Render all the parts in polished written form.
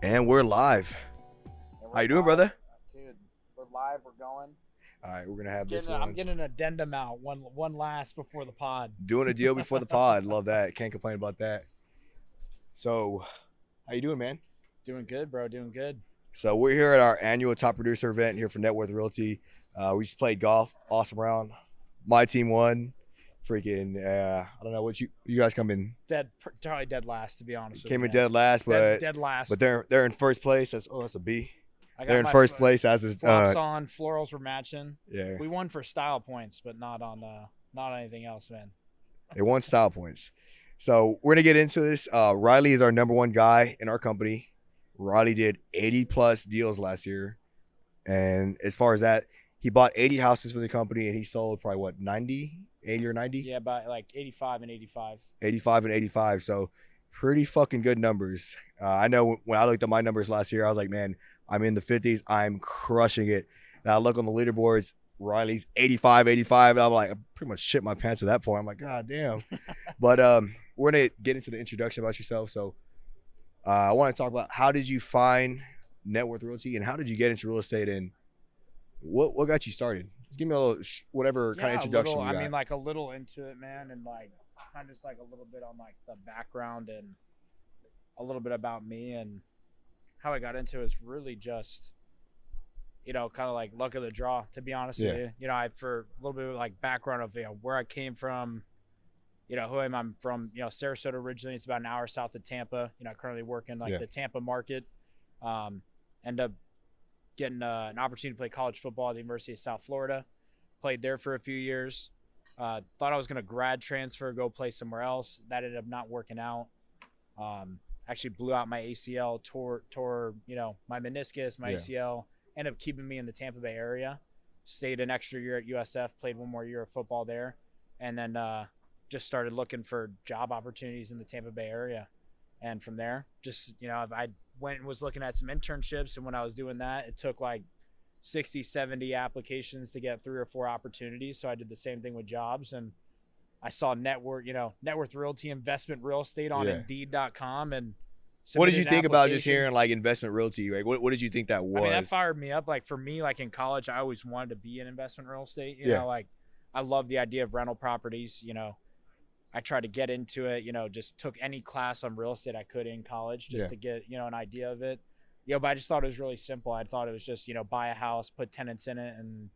And we're live. And How you doing, brother? Dude, we're live. We're going. All right, we're gonna have this one. I'm getting an addendum out. One last before the pod. Doing a deal before the pod. Love that. Can't complain about that. So, how you doing, man? Doing good, bro. Doing good. So we're here at our annual top producer event here for Net Worth Realty. We just played golf. Awesome round. My team won. Freaking, I don't know what you guys come in. Probably dead last, to be honest. Came in dead last, but dead last. But they're in first place. That's a B. They're in my first place as is. Flops on, florals were matching. Yeah. We won for style points, but not on anything else, man. They won style points. So we're gonna get into this. Riley is our number one guy in our company. Riley did 80 plus deals last year, and as far as that, he bought 80 houses for the company, and he sold probably 80 or 90? Yeah, about like 85 and 85. 85 and 85. So pretty fucking good numbers. I know when I looked at my numbers last year, I was like, man, I'm in the 50s. I'm crushing it. And I look on the leaderboards, Riley's 85. And I'm like, I pretty much shit my pants at that point. I'm like, God damn. But we're going to get into the introduction about yourself. So I want to talk about how did you find Net Worth Realty and how did you get into real estate and what got you started? Just give me a little whatever kind of introduction you got. I mean, like a little into it, man, and like kind of just like a little bit on like the background and a little bit about me and how I got into it is really just, kind of like luck of the draw, to be honest with you. I for a little bit of like background of where I came from, who I am. I'm from Sarasota originally. It's about an hour south of Tampa. I currently work in the Tampa market. End up getting an opportunity to play college football at the University of South Florida. Played there for a few years. Thought I was going to grad transfer, go play somewhere else. That ended up not working out. Actually blew out my ACL, tore my meniscus, my ACL. Ended up keeping me in the Tampa Bay area. Stayed an extra year at USF, played one more year of football there. And then just started looking for job opportunities in the Tampa Bay area. And from there, just, I went and was looking at some internships. And when I was doing that, it took like 60, 70 applications to get 3 or 4 opportunities. So I did the same thing with jobs. And I saw Net Worth Realty Investment Real Estate on Indeed.com. And what did you think about just hearing like investment realty? Like, what did you think that was? I mean, that fired me up. Like for me, like in college, I always wanted to be in investment real estate. You know, like I love the idea of rental properties. I tried to get into it, just took any class on real estate I could in college just to get, an idea of it. But I just thought it was really simple. I thought it was just, buy a house, put tenants in it and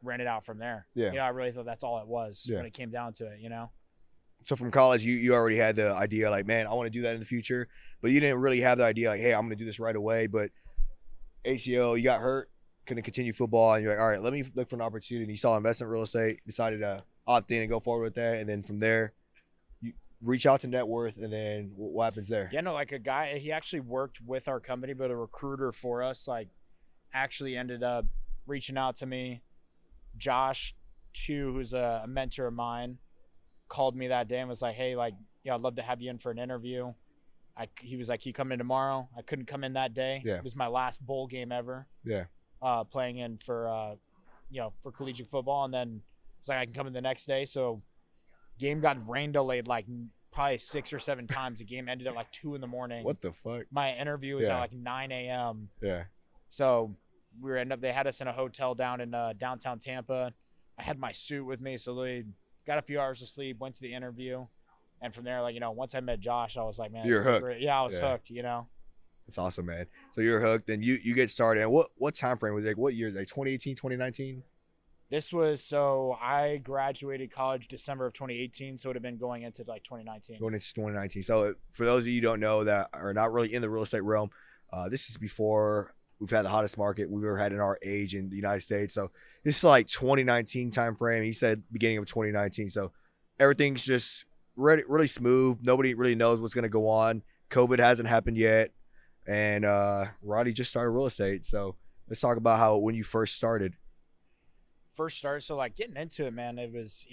rent it out from there. Yeah. I really thought that's all it was when it came down to it, So from college, you already had the idea like, man, I want to do that in the future, but you didn't really have the idea like, hey, I'm going to do this right away. But ACL, you got hurt, couldn't continue football. And you're like, all right, let me look for an opportunity. You saw investment real estate, decided to opt in and go forward with that. And then from there, reach out to Net Worth, and then what happens there? Yeah, no, like a guy, he actually worked with our company, but a recruiter for us, like, actually ended up reaching out to me. Josh, too, who's a mentor of mine, called me that day and was like, hey, like, I'd love to have you in for an interview. He was like, you come in tomorrow? I couldn't come in that day. Yeah. It was my last bowl game ever. Yeah. Playing in for, for collegiate football. And then it's like, I can come in the next day. So game got rain delayed like probably 6 or 7 times. The game ended at like 2 a.m. What the fuck? My interview was at like 9 a.m. Yeah. So they had us in a hotel down in downtown Tampa. I had my suit with me, so they got a few hours of sleep, went to the interview, and from there, like, once I met Josh, I was like, man, you're hooked. great. Yeah, I was hooked. That's awesome, man. So you're hooked, and you get started. And what time frame was it? Like, what year? Like 2018, 2019? This was, so I graduated college December of 2018, so it would have been going into like 2019. Going into 2019. So for those of you who don't know that are not really in the real estate realm, this is before we've had the hottest market we've ever had in our age in the United States. So this is like 2019 time frame. He said beginning of 2019. So everything's just really smooth. Nobody really knows what's going to go on. COVID hasn't happened yet. And Roddy just started real estate. So let's talk about how when you first started. So like getting into it, man, it was,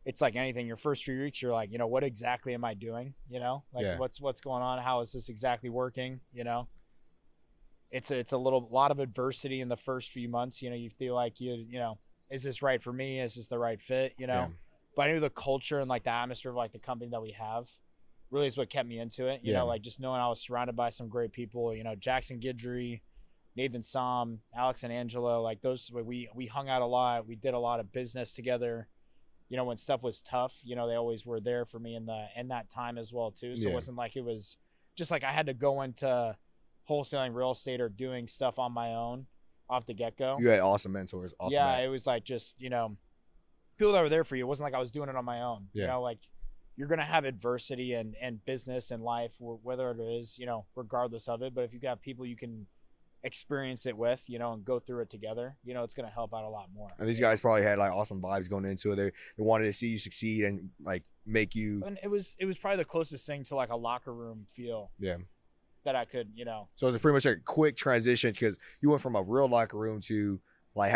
it's like anything. Your first few weeks, you're like, what exactly am I doing? What's going on? How is this exactly working? It's a lot of adversity in the first few months. You feel like is this right for me? Is this the right fit? But I knew the culture and like the atmosphere of like the company that we have really is what kept me into it. You Yeah. know, like just knowing I was surrounded by some great people, you know, Jackson Guidry, Nathan Som, Alex and Angelo, like those, we hung out a lot. We did a lot of business together. You know, when stuff was tough, you know, they always were there for me in that time as well too. So Yeah. it wasn't like it was just like I had to go into wholesaling real estate or doing stuff on my own off the get-go. You had awesome mentors off the Yeah, bat. it was like just, you know, people that were there for you. It wasn't like I was doing it on my own. Yeah. You know, like you're going to have adversity and business and life, whether it is, you know, regardless of it. But if you've got people you can experience it with, you know, and go through it together, you know, it's going to help out a lot more. And these guys probably had like awesome vibes going into it. They wanted to see you succeed and like make you. And it was probably the closest thing to like a locker room feel. Yeah. That I could, you know. So it's pretty much a quick transition because you went from a real locker room to like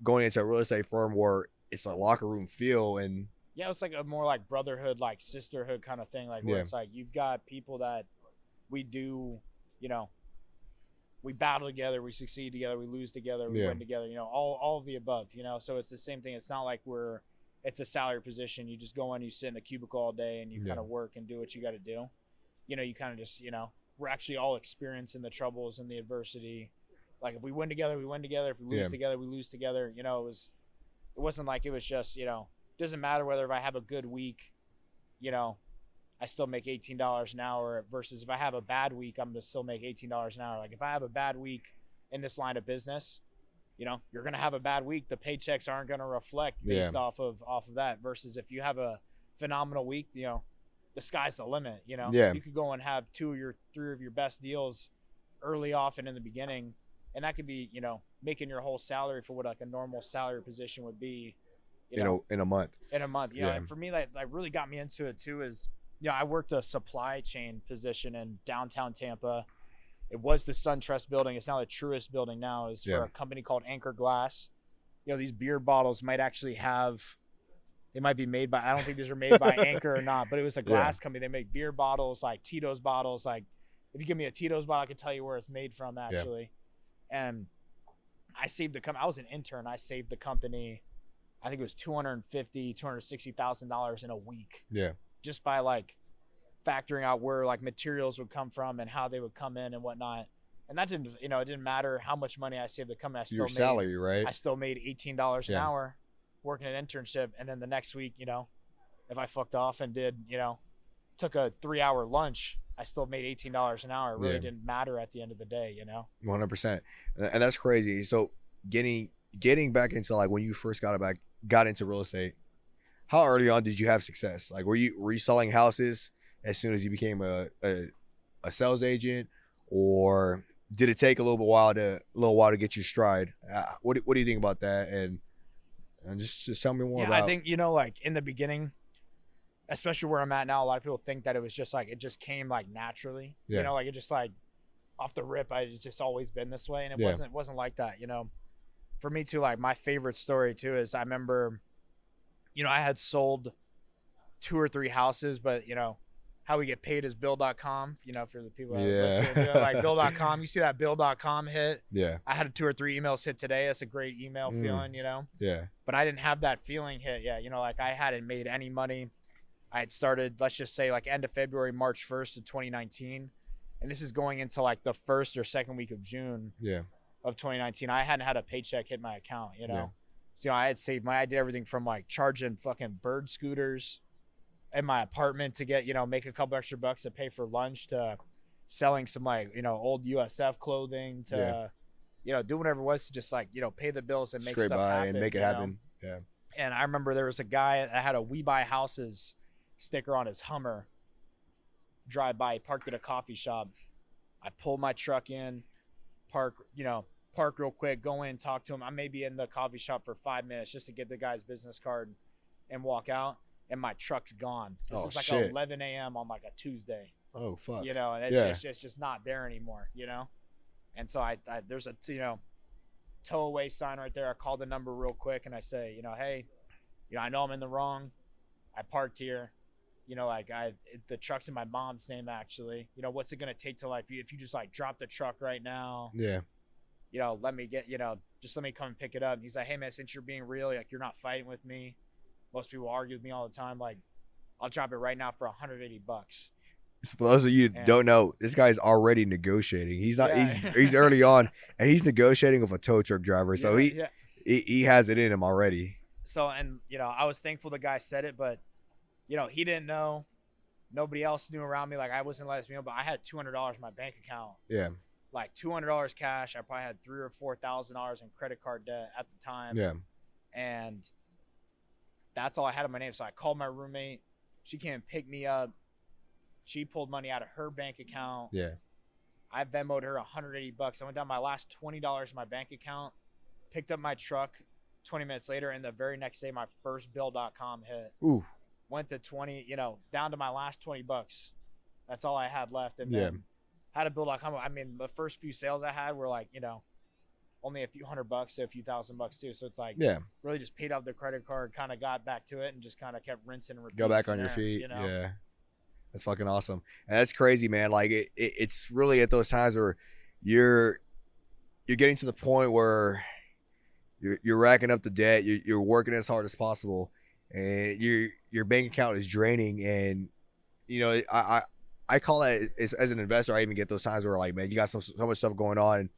going into a real estate firm where it's a locker room feel. And yeah, it's like a more like brotherhood, like sisterhood kind of thing. Like where it's like you've got people that we do, you know, we battle together, we succeed together, we lose together, we win together, you know, all of the above, you know. So it's the same thing. It's not like it's a salary position. You just go in, you sit in a cubicle all day and you kind of work and do what you got to do. You know, you kind of just, you know, we're actually all experiencing the troubles and the adversity. Like if we win together, we win together. If we lose together, we lose together. You know, it wasn't like it was just, you know, doesn't matter whether if I have a good week, you know, I still make $18 an hour versus if I have a bad week, I'm going to still make $18 an hour. Like if I have a bad week in this line of business, you know, you're going to have a bad week. The paychecks aren't going to reflect based off of that versus if you have a phenomenal week, you know, the sky's the limit, you know. You could go and have 2 or 3 of your best deals early off and in the beginning, and that could be, you know, making your whole salary for what like a normal salary position would be, you know, in a month. You know, and for me, that really got me into it too is, you know, I worked a supply chain position in downtown Tampa. It was the SunTrust building. It's now the Truist building now. It's for a company called Anchor Glass. You know, these beer bottles might actually have. They might be made by, I don't think these are made by Anchor or not, but it was a glass company. They make beer bottles, like Tito's bottles. Like if you give me a Tito's bottle, I can tell you where it's made from actually. And I saved the company. I was an intern. I saved the company, I think it was $260,000 in a week. Yeah. Just by like factoring out where like materials would come from and how they would come in and whatnot. And that didn't, you know, it didn't matter how much money I saved the company. Your salary, right? I still made $18 an hour working an internship, and then the next week, you know, if I fucked off and did, you know, took a 3-hour lunch, I still made $18 an hour. It really didn't matter at the end of the day, you know. 100%, and that's crazy. So getting back into like when you first got into real estate, how early on did you have success? Like were you selling houses as soon as you became a sales agent, or did it take a little while to get your stride? What do you think about that? And just tell me more about. I think, you know, like in the beginning, especially where I'm at now, a lot of people think that it was just like, it just came like naturally, you know, like it just like off the rip, it's just always been this way. And it wasn't like that, you know. For me too, like my favorite story too is I remember, you know, I had sold 2 or 3 houses, but you know, how we get paid is Bill.com, you know, for the people that listen, you know, like Bill.com, you see that Bill.com hit. Yeah. I had 2 or 3 emails hit today. That's a great email feeling, you know? Yeah. But I didn't have that feeling hit yet. You know, like I hadn't made any money. I had started, let's just say like end of February, March 1st of 2019. And this is going into like the first or second week of June of 2019. I hadn't had a paycheck hit my account, you know? Yeah. So, you know, I had saved money. I did everything from like charging fucking bird scooters in my apartment to get, you know, make a couple extra bucks to pay for lunch, to selling some like, you know, old USF clothing, to, you know, do whatever it was to just like, you know, pay the bills and make stuff happen. And make it happen. Yeah. And I remember there was a guy that had a "We Buy Houses" sticker on his Hummer. Drive by, parked at a coffee shop. I pulled my truck in, park real quick, go in, talk to him. I may be in the coffee shop for 5 minutes just to get the guy's business card and walk out. And my truck's gone. This is like 11 a.m. on like a Tuesday. Oh fuck. You know, and it's just not there anymore. You know, and so I there's a tow away sign right there. I called the number real quick and I say, you know, hey, you know, I know I'm in the wrong. I parked here. You know, like the truck's in my mom's name actually. You know, what's it gonna take to like if you just like drop the truck right now? Yeah. You know, let me come and pick it up. And he's like, hey man, since you're being real, like you're not fighting with me. Most people argue with me all the time. Like, I'll drop it right now for $180. So for those of you that And don't know, this guy's already negotiating. He's not. yeah. He's early on, and he's negotiating with a tow truck driver. So Yeah. he has it in him already. So, and I was thankful the guy said it, but he didn't know. Nobody else knew around me. Like, I wasn't letting me know, but I had $200 in my bank account. Yeah. Like $200 cash. I probably had $3,000 or $4,000 in credit card debt at the time. Yeah. And that's all I had in my name. So I called my roommate. She came and picked me up. She pulled money out of her bank account. Yeah. I Venmoed her $180. I went down my last $20 in my bank account, picked up my truck 20 minutes later, and the very next day my first bill.com hit. Ooh. Went to 20, down to my last $20. That's all I had left. And then had a bill.com. I mean, the first few sales I had were like, only a few $100 to a few $1,000 too. So it's like, really just paid off the credit card, kind of got back to it, and just kind of kept rinsing and repeating. Go back on your feet. Yeah. That's fucking awesome. And that's crazy, man. Like it's really at those times where you're getting to the point where you're racking up the debt. You're working as hard as possible, and your bank account is draining. And I call that as an investor. I even get those times where like, man, you got so much stuff going on, and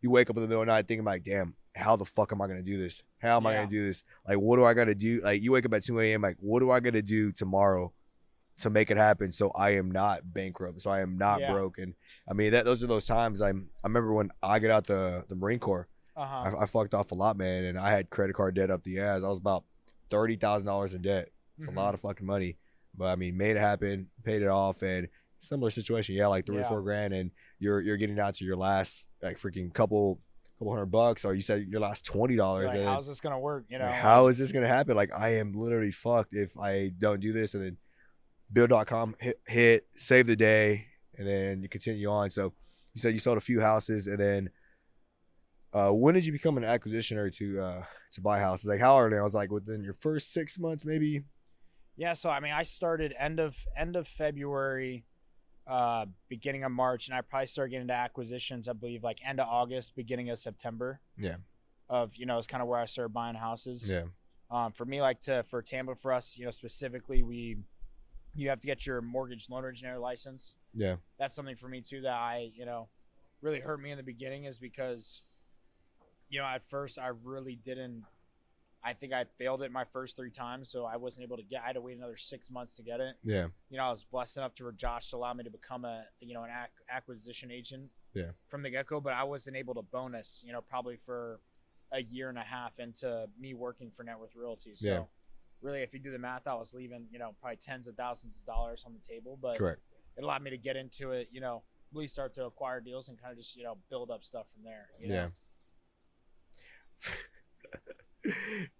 you wake up in the middle of the night thinking like, damn, how the fuck am I gonna do this? How am I gonna do this? Like, what do I gotta do? Like, you wake up at 2 a.m. like, what do I gotta do tomorrow to make it happen so I am not bankrupt, so I am not broke? And I mean, those are those times. I remember when I got out the Marine Corps, I fucked off a lot, man, and I had credit card debt up the ass. I was about $30,000 in debt. It's a lot of fucking money, but I mean, made it happen, paid it off, and similar situation, like $3 or $4 grand, and you're getting down to your last like freaking couple $100, or you said your last $20. Like, how's this gonna work? How is this gonna happen? Like, I am literally fucked if I don't do this. And then Bill.com hit, save the day, and then you continue on. So you said you sold a few houses, and then when did you become an acquisitioner to buy houses? Like, how early? I was like within your first 6 months, maybe. Yeah. So I mean, I started end of February, beginning of March, and I probably started getting into acquisitions, I believe, like end of August, beginning of September. Yeah. It's kind of where I started buying houses. Yeah. For me, for Tampa, for us, specifically, you have to get your mortgage loan originator license. Yeah. That's something for me too that really hurt me in the beginning, is because, at first I really didn't. I think I failed it my first 3 times, so I wasn't able to I had to wait another 6 months to get it. Yeah. I was blessed enough for Josh to allow me to become an acquisition agent. Yeah. From the get-go, but I wasn't able to bonus, probably for a year and a half into me working for Net Worth Realty. So really, if you do the math, I was leaving, probably tens of thousands of dollars on the table, but correct. It allowed me to get into it, really start to acquire deals and kind of just, build up stuff from there. Yeah.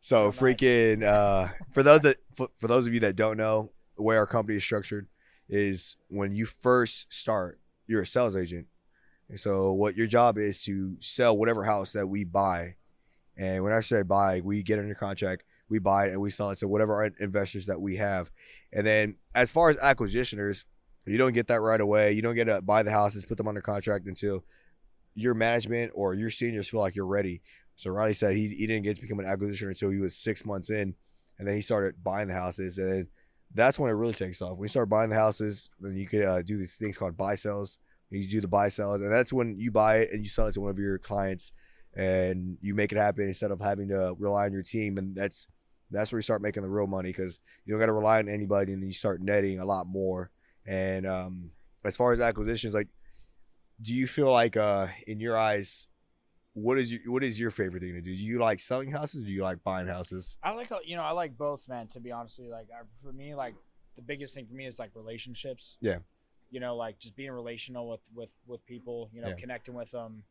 So freaking for those of you that don't know, the way our company is structured is when you first start, you're a sales agent. And so what your job is to sell whatever house that we buy. And when I say buy, we get under contract, we buy it, and we sell it to whatever our investors that we have. And then as far as acquisitioners, you don't get that right away. You don't get to buy the houses, put them under contract until your management or your seniors feel like you're ready. So Riley said he didn't get to become an acquisitioner until he was 6 months in, and then he started buying the houses. And that's when it really takes off. When you start buying the houses, then you could do these things called buy sells. You do the buy sells, and that's when you buy it and you sell it to one of your clients, and you make it happen instead of having to rely on your team. And that's where you start making the real money, because you don't got to rely on anybody, and then you start netting a lot more. And as far as acquisitions, like, do you feel like in your eyes, what is your favorite thing to do? Do you like selling houses, or do you like buying houses? I like both, man, to be honest with you. Like, for me, like, the biggest thing for me is like relationships. Yeah. Like just being relational with people, connecting with them,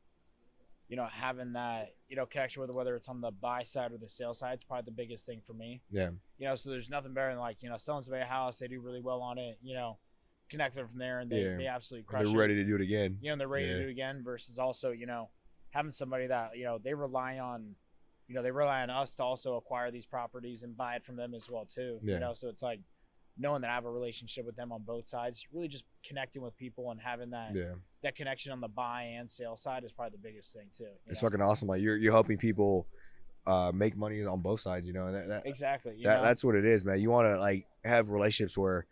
having that, connection with, whether it's on the buy side or the sale side, it's probably the biggest thing for me. Yeah. So there's nothing better than, like, selling somebody a house, they do really well on it, connect them from there, and they absolutely crush it. They're ready to do it again. And they're ready to do it again, versus also, having somebody that, they rely on us to also acquire these properties and buy it from them as well too. Yeah. So it's like, knowing that I have a relationship with them on both sides, really just connecting with people and having that connection on the buy and sale side is probably the biggest thing too. It's fucking awesome. Like, you're helping people make money on both sides, and exactly. That's what it is, man. You want to, like, have relationships where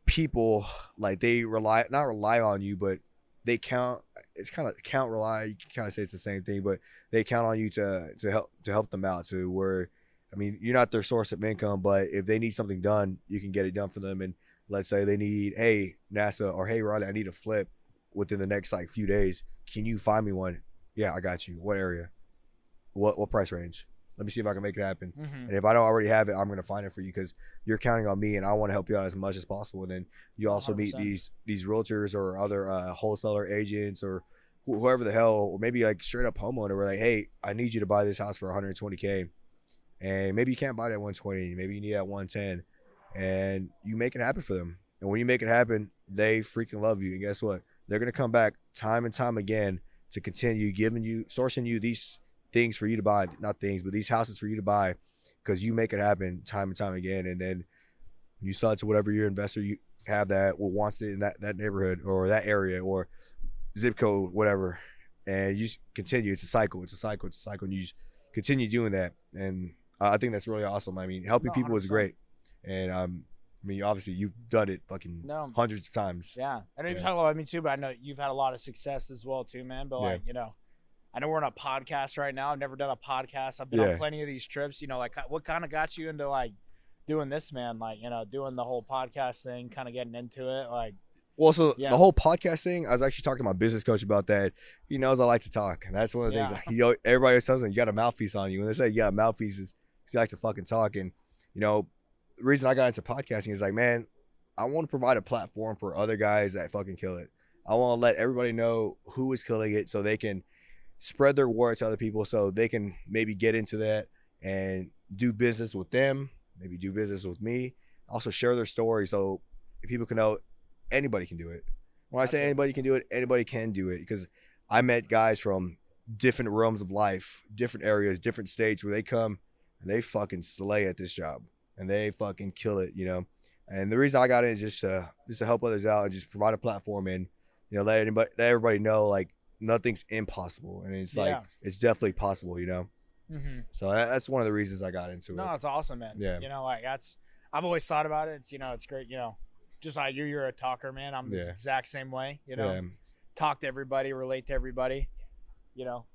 people, like, they not rely on you, but they count. It's kind of count rely. You can kind of say it's the same thing, but they count on you to help them out. To where, I mean, you're not their source of income, but if they need something done, you can get it done for them. And let's say they need, hey, NASA, or hey, Riley, I need a flip within the next like few days. Can you find me one? Yeah, I got you. What area? What price range? Let me see if I can make it happen. Mm-hmm. And if I don't already have it, I'm going to find it for you, because you're counting on me and I want to help you out as much as possible. And then you also 100%. meet these realtors or other wholesaler agents or whoever the hell, or maybe like straight up homeowner. We're like, hey, I need you to buy this house for 120K. And maybe you can't buy it at 120. Maybe you need it at 110. And you make it happen for them. And when you make it happen, they freaking love you. And guess what? They're going to come back time and time again to continue sourcing you these things for you to buy, not things, but these houses for you to buy, because you make it happen time and time again. And then you sell it to whatever your investor you have that wants it in that neighborhood or that area or zip code, whatever. And you just continue. It's a cycle. And you just continue doing that. And I think that's really awesome. I mean, helping people is great. And I mean, obviously you've done it fucking hundreds of times. Yeah. I know you've talked about me too, but I know you've had a lot of success as well too, man. But like, you know, I know we're on a podcast right now. I've never done a podcast. I've been on plenty of these trips. You know, like what kind of got you into like doing this, man? Like, you know, doing the whole podcast thing, kind of getting into it. Like, well, so the whole podcast thing, I was actually talking to my business coach about that. He knows I like to talk, and that's one of the things. Everybody tells me you got a mouthpiece on you. When they say you got a mouthpiece, is you like to fucking talk. And you know, the reason I got into podcasting is like, man, I want to provide a platform for other guys that fucking kill it. I want to let everybody know who is killing it, so they can spread their word to other people, so they can maybe get into that and do business with them, maybe do business with me. Also share their story so people can know anybody can do it. When I say anybody can do it, anybody can do it, because I met guys from different realms of life, different areas, different states, where they come and they fucking slay at this job and they fucking kill it, you know. And the reason I got in is just to help others out and just provide a platform and, you know, let everybody know like nothing's impossible, and it's like it's definitely possible, you know. Mm-hmm. So that's one of the reasons I got into it. No, it's awesome, man. Yeah, you know, like I've always thought about it. It's, you know, it's great, you know, just like you're a talker, man. I'm the exact same way, you know. Talk to everybody, relate to everybody, you know.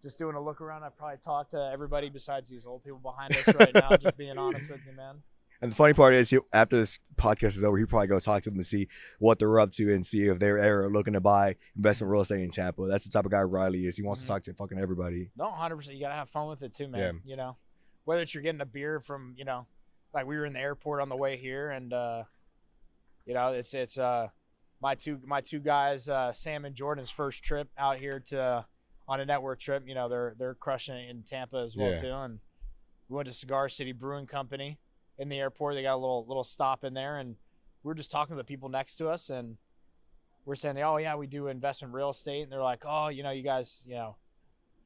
Just doing a look around, I probably talk to everybody besides these old people behind us right now. Just being honest with you, man. And the funny part is, after this podcast is over, he'll probably go talk to them to see what they're up to and see if they're ever looking to buy investment real estate in Tampa. That's the type of guy Riley is. He wants to talk to fucking everybody. No, 100%. You got to have fun with it too, man. You know, whether it's you're getting a beer from, you know, like we were in the airport on the way here, and, you know, it's my two guys, Sam and Jordan's first trip out here on a network trip. You know, they're crushing it in Tampa as well too. And we went to Cigar City Brewing Company. In the airport, they got a little stop in there, and we're just talking to the people next to us, and we're saying, oh yeah, we do investment real estate, and they're like, oh, you know, you guys, you know,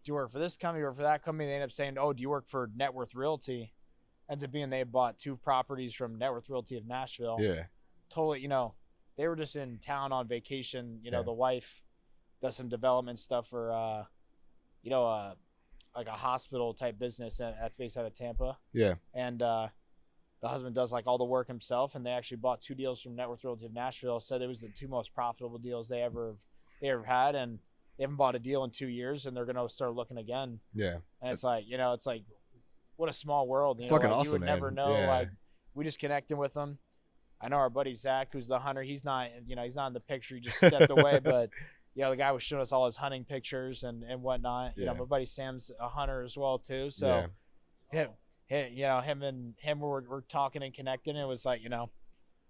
do you work for this company or for that company? They end up saying, oh, do you work for Net Worth Realty? Ends up being they bought 2 properties from Net Worth Realty of Nashville. Yeah, totally. You know, they were just in town on vacation. You know, the wife does some development stuff for, you know, like a hospital type business that's based out of Tampa. Yeah, and the husband does like all the work himself, and they actually bought 2 deals from Net Worth Realty of Nashville. Said it was the 2 most profitable deals they ever had, and they haven't bought a deal in 2 years, and they're gonna start looking again. Yeah, and it's like, you know, it's like what a small world. You know, fucking like, awesome, you would man. Never know. Yeah. Like we just connecting with them. I know our buddy Zach, who's the hunter. He's not, you know, he's not in the picture. He just stepped away, but you know, the guy was showing us all his hunting pictures and whatnot. You know, my buddy Sam's a hunter as well too. So. Yeah. You know, him were talking and connecting. It was like, you know,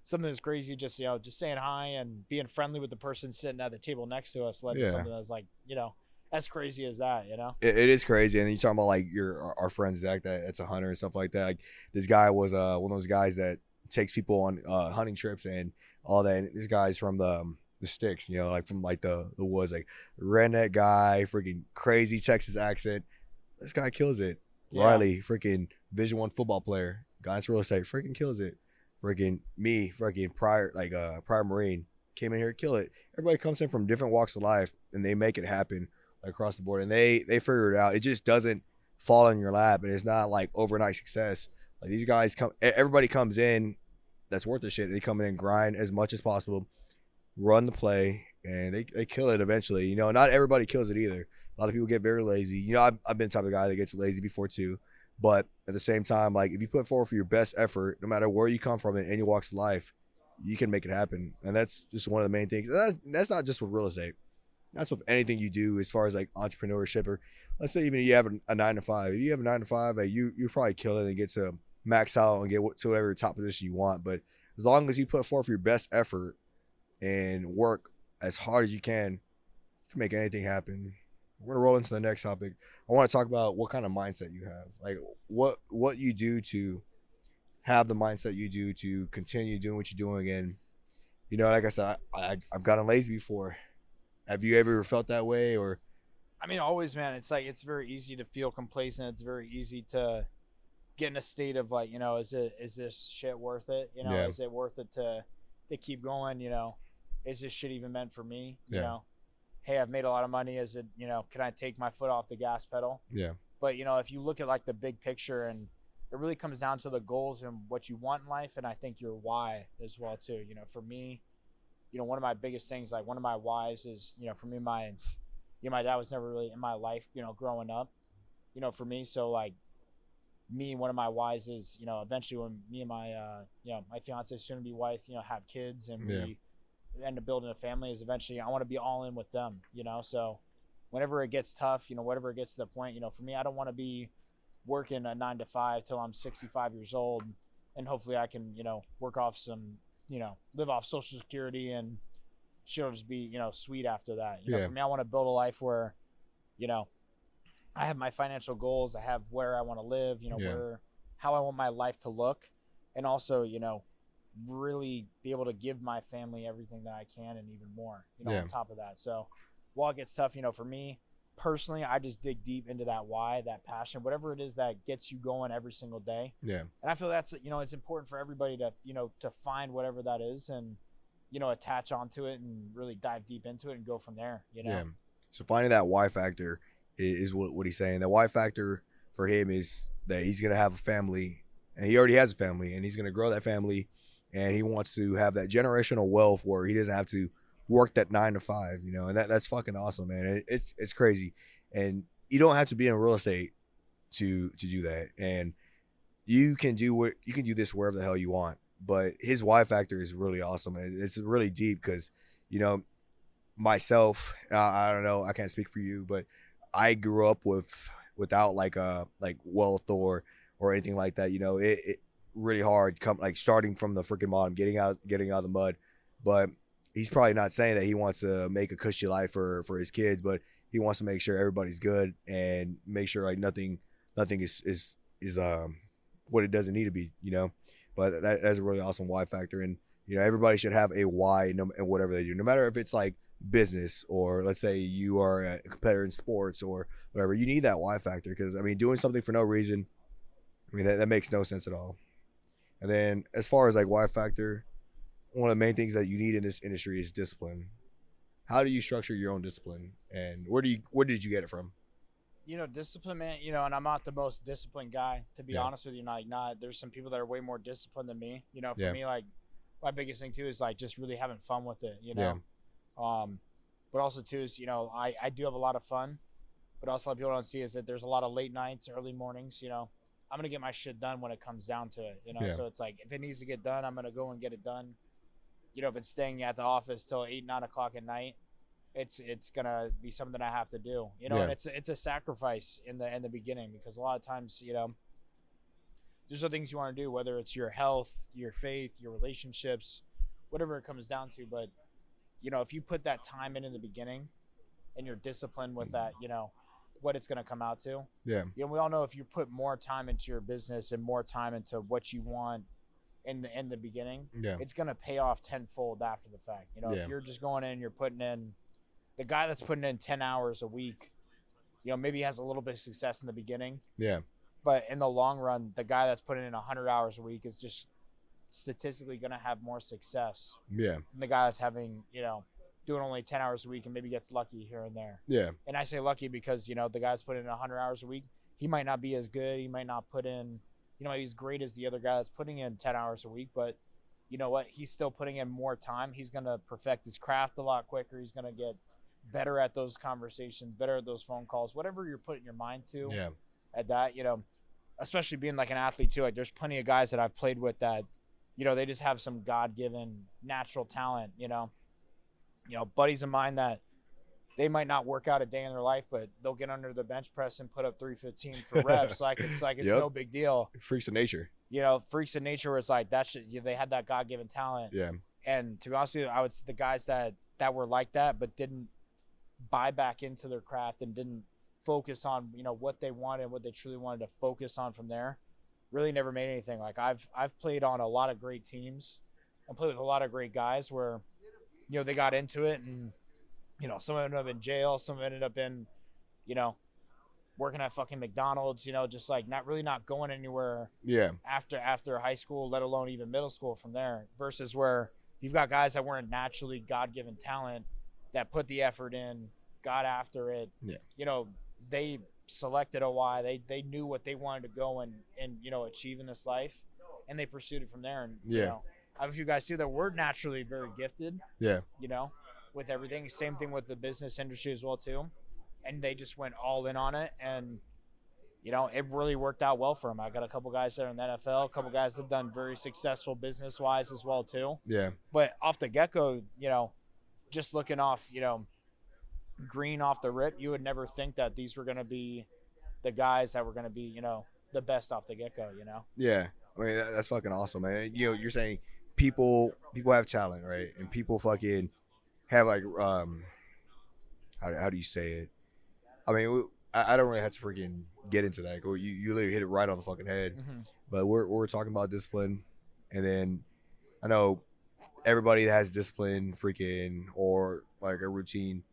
something that's crazy. Just, you know, just saying hi and being friendly with the person sitting at the table next to us led to something that's like, you know, as crazy as that, you know. It is crazy. And you talking about like our friend Zach that's a hunter and stuff like that. Like this guy was one of those guys that takes people on hunting trips and all that. And this guy's from the sticks, you know, like from like the woods, like redneck guy, freaking crazy Texas accent. This guy kills it. Riley, freaking Division I football player, guys real estate, freaking kills it. Freaking me, freaking prior Marine, came in here to kill it. Everybody comes in from different walks of life, and they make it happen across the board, and they figure it out. It just doesn't fall in your lap, and it's not like overnight success. Like these guys everybody comes in that's worth the shit. They come in and grind as much as possible, run the play, and they kill it eventually. You know, not everybody kills it either. A lot of people get very lazy. You know, I've been the type of guy that gets lazy before too. But at the same time, like if you put forward for your best effort, no matter where you come from in any walks of life, you can make it happen. And that's just one of the main things. That's not just with real estate. That's with anything you do as far as like entrepreneurship, or let's say even if you have a 9 to 5. If you have a 9 to 5, you probably kill it and get to max out and get to whatever top position you want. But as long as you put forth your best effort and work as hard as you can make anything happen. We're gonna roll into the next topic. I want to talk about what kind of mindset you have, like what you do to have the mindset you do to continue doing what you're doing. And you know, like I said, I've gotten lazy before. Have you ever felt that way? Or I mean, always, man. It's like it's very easy to feel complacent. It's very easy to get in a state of like, you know, is this shit worth it? You know, is it worth it to keep going? You know, is this shit even meant for me? You know, hey, I've made a lot of money. Is it, you know, can I take my foot off the gas pedal? Yeah. But you know, if you look at like the big picture, and it really comes down to the goals and what you want in life, and I think your why as well too. You know, for me, you know, one of my biggest things, like one of my whys is, you know, for me, my dad was never really in my life, you know, growing up, you know, for me. So like me, one of my whys is, you know, eventually when me and my, you know, my fiance, soon to be wife, you know, have kids and we end up building a family, is eventually I want to be all in with them, you know. So whenever it gets tough, you know, whatever it gets to the point, you know, for me, I don't want to be working a 9 to 5 till I'm 65 years old, and hopefully I can, you know, work off some, you know, live off Social Security and shit'll just be, you know, sweet after that. You know, for me, I want to build a life where, you know, I have my financial goals, I have where I want to live, you know, how I want my life to look, and also, you know, really be able to give my family everything that I can and even more, you know, on top of that. So while it gets tough, you know, for me personally, I just dig deep into that why, that passion, whatever it is that gets you going every single day. And I feel that's, you know, it's important for everybody to, you know, to find whatever that is and, you know, attach onto it and really dive deep into it and go from there, you know? So finding that why factor is what he's saying. The why factor for him is that he's going to have a family, and he already has a family, and he's going to grow that family, and he wants to have that generational wealth where he doesn't have to work that 9 to 5, you know, and that's fucking awesome, man. It's crazy. And you don't have to be in real estate to do that. And you can do this wherever the hell you want. But his why factor is really awesome. It's really deep because, you know, myself, I don't know, I can't speak for you, but I grew up without like wealth or anything like that. You know, it really hard starting from the freaking bottom, getting out of the mud. But he's probably not saying that he wants to make a cushy life for his kids, but he wants to make sure everybody's good and make sure like nothing is what it doesn't need to be, you know. But that's a really awesome why factor. And you know, everybody should have a why in whatever they do, no matter if it's like business or let's say you are a competitor in sports or whatever. You need that why factor because I mean, doing something for no reason, I mean that makes no sense at all. And then as far as like why factor, one of the main things that you need in this industry is discipline. How do you structure your own discipline, and where did you get it from? You know, discipline, man, you know, and I'm not the most disciplined guy, to be honest with you. There's some people that are way more disciplined than me. You know, for me, like my biggest thing too is like just really having fun with it, you know. But also too is, you know, I do have a lot of fun, but also a lot of people don't see is that there's a lot of late nights, early mornings, you know. I'm going to get my shit done when it comes down to it, you know. So it's like if it needs to get done, I'm going to go and get it done. You know, if it's staying at the office till 8, 9 o'clock at night, it's gonna be something I have to do. You know, and it's a sacrifice in the beginning because a lot of times, you know, there's other things you want to do, whether it's your health, your faith, your relationships, whatever it comes down to. But you know, if you put that time in the beginning, and you're disciplined with that, you know, what it's gonna come out to. You know, we all know if you put more time into your business and more time into what you want in the beginning, it's gonna pay off tenfold after the fact. You know, if you're just going in, you're putting in, the guy that's putting in 10 hours a week, you know, maybe he has a little bit of success in the beginning. But in the long run, the guy that's putting in 100 hours a week is just statistically gonna have more success. Than the guy that's having, you know, doing only 10 hours a week and maybe gets lucky here and there. And I say lucky because, you know, the guy that's putting in 100 hours a week, he might not be as good. He might not put in, you know, he's great as the other guy that's putting in 10 hours a week, but you know what, he's still putting in more time. He's going to perfect his craft a lot quicker. He's going to get better at those conversations, better at those phone calls, whatever you're putting your mind to at that, you know, especially being like an athlete too. Like there's plenty of guys that I've played with that, you know, they just have some God-given natural talent, you know, buddies of mine that they might not work out a day in their life, but they'll get under the bench press and put up 315 for reps. It's no big deal. Freaks of nature. You know, freaks of nature where it's like that shit, they had that God-given talent. Yeah. And to be honest with you, I would say the guys that were like that but didn't buy back into their craft and didn't focus on, you know, what they wanted, what they truly wanted to focus on from there, really never made anything. Like I've played on a lot of great teams and played with a lot of great guys where, you know, they got into it and, you know, some ended up in jail, some ended up in, you know, working at fucking McDonald's, you know, just like not going anywhere after high school, let alone even middle school from there, versus where you've got guys that weren't naturally God-given talent that put the effort in, got after it. Yeah. You know, they selected a why. They knew what they wanted to go and you know, achieve in this life, and they pursued it from there. And you know, I have a few guys too that were naturally very gifted. Yeah. You know, with everything. Same thing with the business industry as well too. And they just went all in on it, and you know, it really worked out well for them. I got a couple guys that are in the NFL, a couple guys that have done very successful business-wise as well too. Yeah. But off the get-go, you know, just looking off, you know, green off the rip, you would never think that these were going to be the guys that were going to be, you know, the best off the get-go, you know? Yeah. I mean, that's fucking awesome, man. You know, you're saying people have talent, right? And people fucking have like, how do you say it? I mean, I don't really have to freaking get into that. You literally hit it right on the fucking head. Mm-hmm. But we're talking about discipline, and then I know everybody that has discipline, freaking, or like a routine,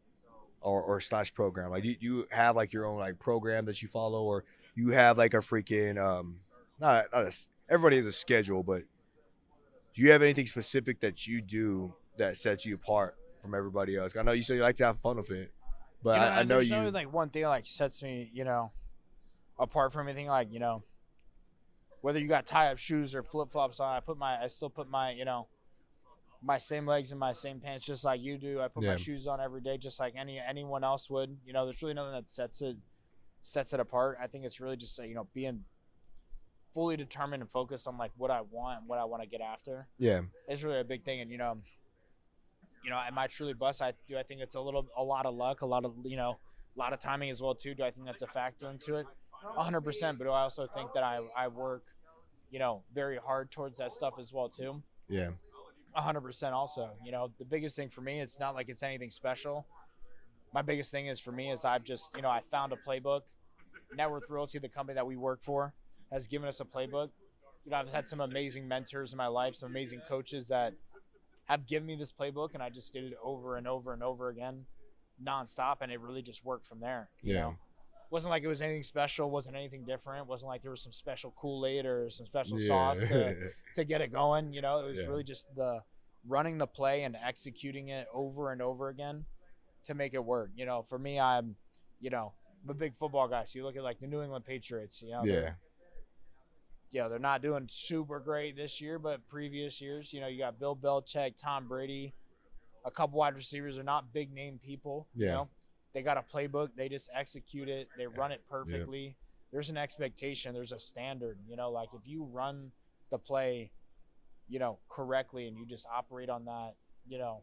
or slash program. Like you have like your own like program that you follow, or you have like a freaking everybody has a schedule, but do you have anything specific that you do that sets you apart from everybody else? I know you say you like to have fun with it. But you know, I know there's no like one thing like sets me, you know, apart from anything. Like, you know, whether you got tie up shoes or flip flops on, I still put my, you know, my same legs in my same pants just like you do. I put my shoes on every day just like anyone else would. You know, there's really nothing that sets it apart. I think it's really just, you know, being fully determined and focused on like what I want and what I want to get after. Yeah, it's really a big thing. And you know, am I truly blessed? I think it's a lot of luck, a lot of timing as well too. Do I think that's a factor into it? 100%. But do I also think that I work, you know, very hard towards that stuff as well too? Yeah. 100% also. You know, the biggest thing for me, it's not like it's anything special. My biggest thing is for me is I've just, you know, I found a playbook. Net Worth Realty, the company that we work for, has given us a playbook. You know, I've had some amazing mentors in my life, some amazing coaches that have given me this playbook, and I just did it over and over and over again, nonstop, and it really just worked from there. You know? Wasn't like it was anything special, wasn't anything different, wasn't like there was some special Kool-Aid or some special sauce to get it going. You know, it was really just the running the play and executing it over and over again to make it work. You know, for me, I'm a big football guy. So you look at like the New England Patriots, you know, they're not doing super great this year, but previous years, you know, you got Bill Belichick, Tom Brady, a couple wide receivers are not big name people. You know, they got a playbook, they just execute it, they run it perfectly. There's an expectation, there's a standard. You know, like if you run the play, you know, correctly, and you just operate on that, you know,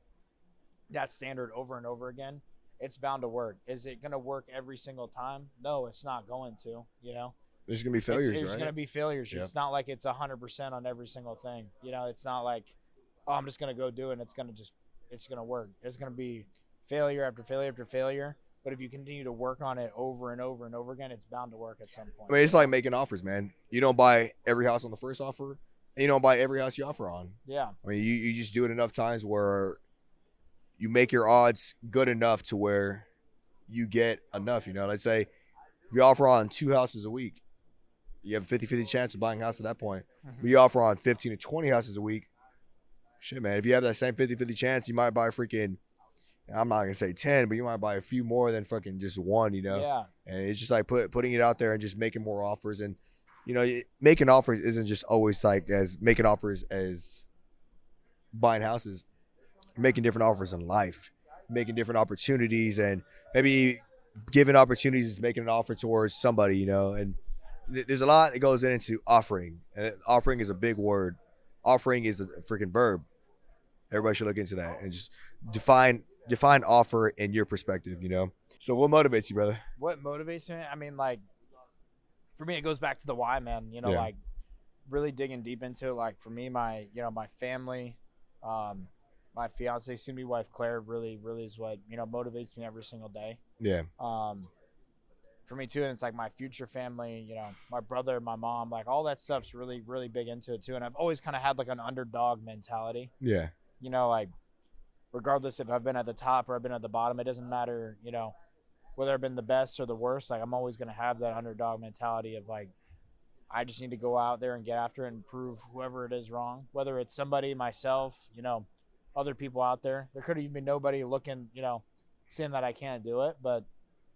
that standard over and over again, it's bound to work. Is it going to work every single time? No, it's not going to. You know. There's going to be failures, right? There's going to be failures. Yep. It's not like it's 100% on every single thing. You know, it's not like, oh, I'm just going to go do it and it's going to work. It's going to be failure after failure after failure. But if you continue to work on it over and over and over again, it's bound to work at some point. I mean, it's like making offers, man. You don't buy every house on the first offer, and you don't buy every house you offer on. Yeah. I mean, you just do it enough times where you make your odds good enough to where you get enough. You know, let's say if you offer on 2 houses a week, you have a 50-50 chance of buying a house at that point. Mm-hmm. But you offer on 15 to 20 houses a week. Shit, man. If you have that same 50-50 chance, you might buy freaking, I'm not going to say 10, but you might buy a few more than fucking just one, you know? Yeah. And it's just like putting it out there and just making more offers. And, you know, making offers isn't just always like as making offers as buying houses, making different offers in life, making different opportunities, and maybe giving opportunities is making an offer towards somebody, and there's a lot that goes into offering. And offering is a big word. Offering is a freaking verb. Everybody should look into that and just define offer in your perspective, So what motivates you, brother? What motivates me? I mean, like, for me, it goes back to the why, man. Yeah. Like, really digging deep into it. Like, for me, my family, my fiance, soon-to-be wife, Claire, really, really is what, motivates me every single day. Yeah. For me, too, and it's like my future family, my brother, my mom, like, all that stuff's really, really big into it, too. And I've always kind of had, like, an underdog mentality. Yeah. Like, regardless if I've been at the top or I've been at the bottom, it doesn't matter, whether I've been the best or the worst. Like, I'm always going to have that underdog mentality of, like, I just need to go out there and get after it and prove whoever it is wrong, whether it's somebody, myself, other people out there. There could even be nobody looking, saying that I can't do it. But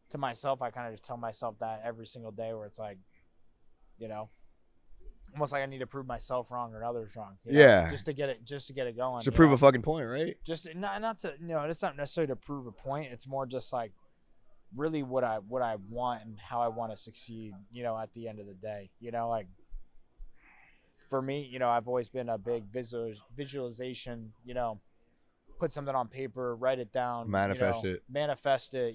to myself, I kind of just tell myself that every single day, where it's like, almost like I need to prove myself wrong or others wrong. Yeah. Just to get it going. To prove a fucking point, right? Just not to, it's not necessarily to prove a point. It's more just like really what I want and how I want to succeed, at the end of the day. Like, for me, I've always been a big visualization, put something on paper, write it down, manifest it,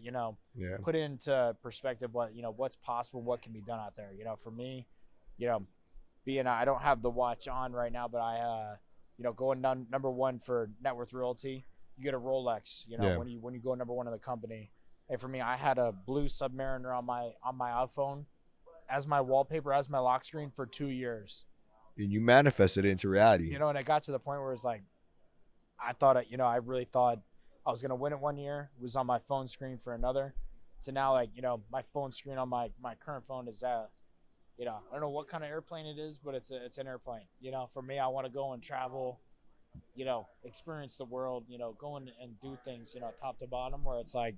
yeah. Put it into perspective what's possible, what can be done out there. For me, being I don't have the watch on right now, but I going down number one for net worth realty, you get a Rolex, yeah. when you go number one in the company. And for me, I had a blue Submariner on my iPhone as my wallpaper, as my lock screen for 2 years. And you manifested it into reality. And it got to the point where it's like, I thought, I really thought I was going to win it one year. It was on my phone screen for another. To now, like, my phone screen on my current phone is I don't know what kind of airplane it is, but it's an airplane. For me, I want to go and travel, experience the world, go and do things, top to bottom, where it's like,